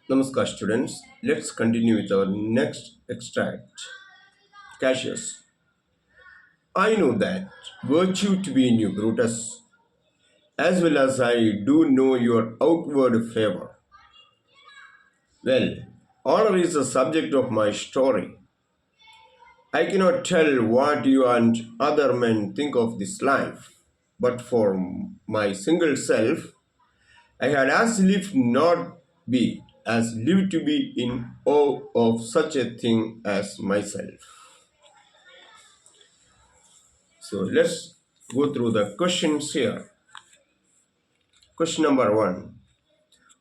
Namaskar students. Let's continue with our next extract. Cassius. I know that virtue to be in you, Brutus, as well as I do know your outward favor. Well, honor is the subject of my story. I cannot tell what you and other men think of this life, but for my single self, I had as lief not be, as live to be in awe of such a thing as myself. So let's go through the questions here. Question number one.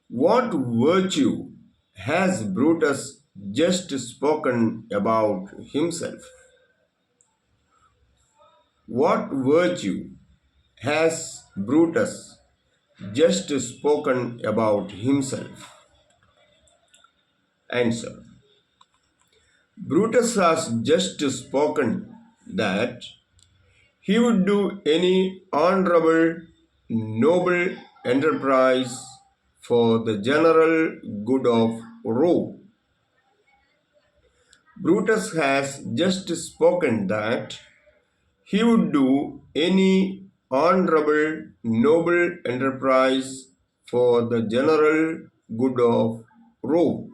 What virtue has Brutus just spoken about himself? What virtue has Brutus just spoken about himself? Answer. Brutus has just spoken that he would do any honorable, noble enterprise for the general good of Rome. Brutus has just spoken that he would do any honorable, noble enterprise for the general good of Rome.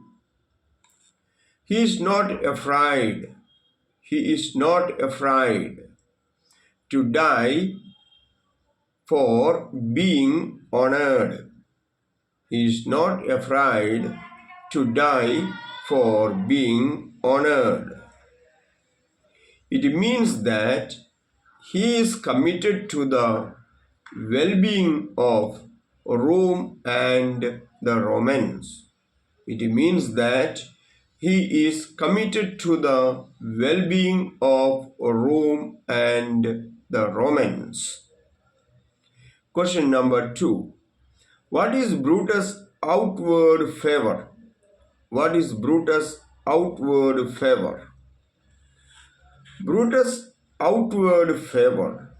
He is not afraid. He is not afraid to die for being honored. He is not afraid to die for being honored. It means that he is committed to the well-being of Rome and the Romans. It means that he is committed to the well-being of Rome and the Romans. Question number two. What is Brutus' outward favor? What is Brutus' outward favor? Brutus' outward favor.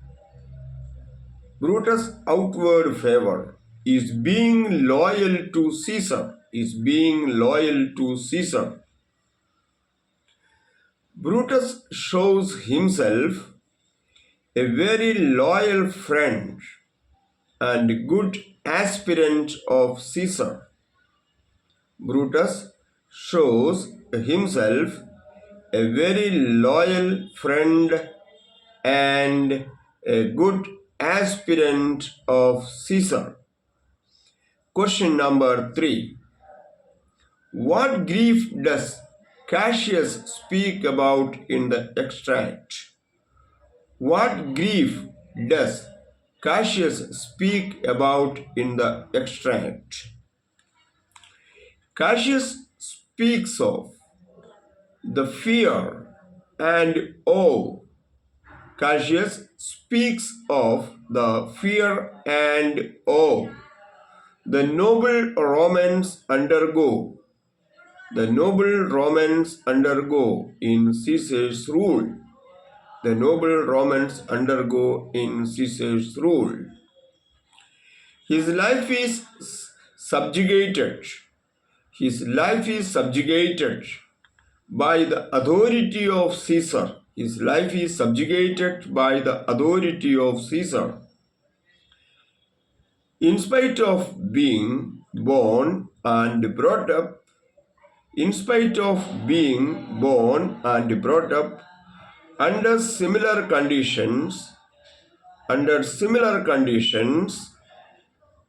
Brutus' outward favor is being loyal to Caesar. Is being loyal to Caesar. Brutus shows himself a very loyal friend and good aspirant of Caesar. Brutus shows himself a very loyal friend and a good aspirant of Caesar. Question number 3. What grief does Cassius speak about in the extract? What grief does Cassius speak about in the extract? Cassius speaks of the fear and awe. Cassius speaks of the fear and awe the noble Romans undergo. The noble Romans undergo in Caesar's rule. The noble Romans undergo in Caesar's rule. His life is subjugated. His life is subjugated by the authority of Caesar. His life is subjugated by the authority of Caesar. In spite of being born and brought up, in spite of being born and brought up under similar conditions,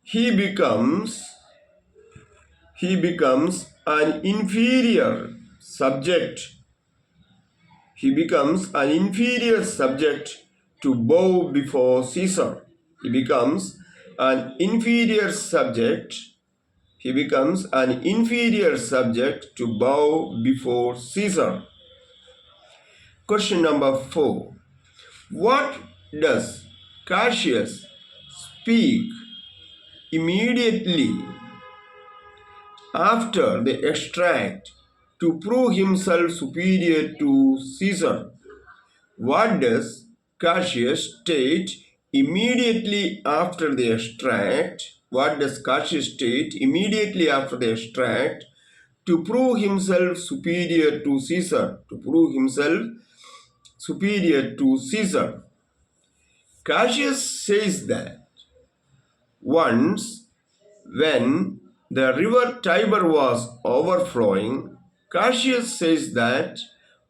he becomes an inferior subject. He becomes an inferior subject to bow before Caesar. He becomes an inferior subject. He becomes an inferior subject to bow before Caesar. Question number 4. What does Cassius speak immediately after the extract to prove himself superior to Caesar? What does Cassius state immediately after the extract? What does Cassius state immediately after the extract to prove himself superior to Caesar. To prove himself superior to Caesar. Cassius says that once, when the river Tiber was overflowing, Cassius says that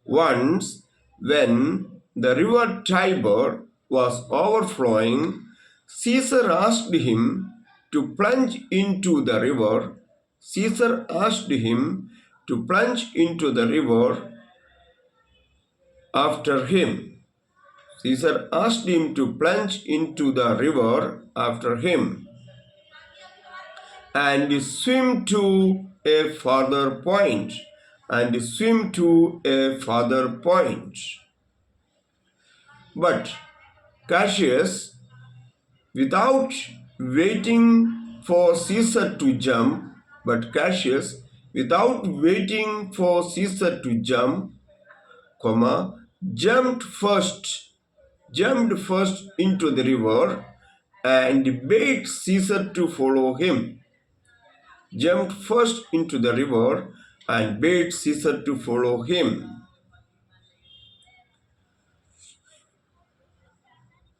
once, when the river Tiber was overflowing, Caesar asked him to plunge into the river. Caesar asked him to plunge into the river after him. Caesar asked him to plunge into the river after him and swim to a farther point. And swim to a farther point. But Cassius, without waiting for Caesar to jump, without waiting for Caesar to jump, jumped first into the river and bade Caesar to follow him. Jumped first into the river and bade Caesar to follow him.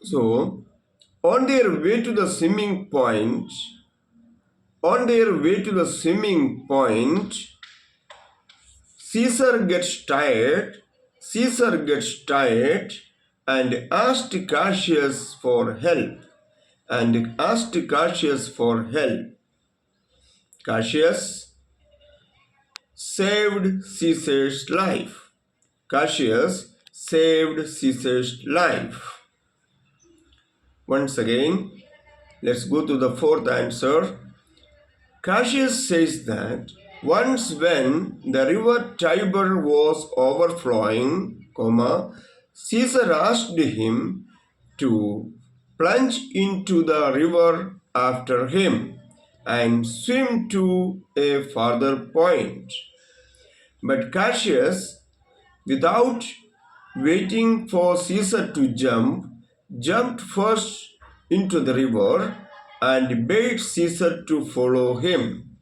So, on their way to the swimming point, Caesar gets tired and asked Cassius for help. Cassius saved Caesar's life. Once again, let's go to the fourth answer. Cassius says that once when the river Tiber was overflowing, Caesar asked him to plunge into the river after him and swim to a farther point. But Cassius, without waiting for Caesar to jumped first into the river and bade Caesar to follow him.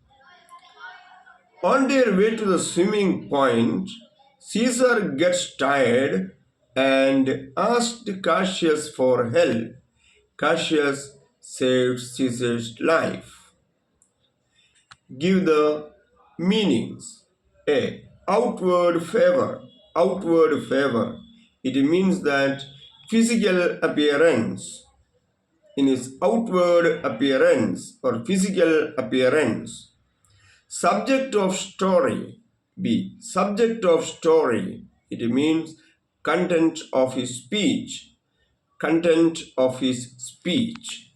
On their way to the swimming point, Caesar gets tired and asked Cassius for help. Cassius saved Caesar's life. Give the meanings. A. Outward favor. It means that physical appearance. In his outward appearance or physical appearance. Subject of story. B. Subject of story. It means content of his speech.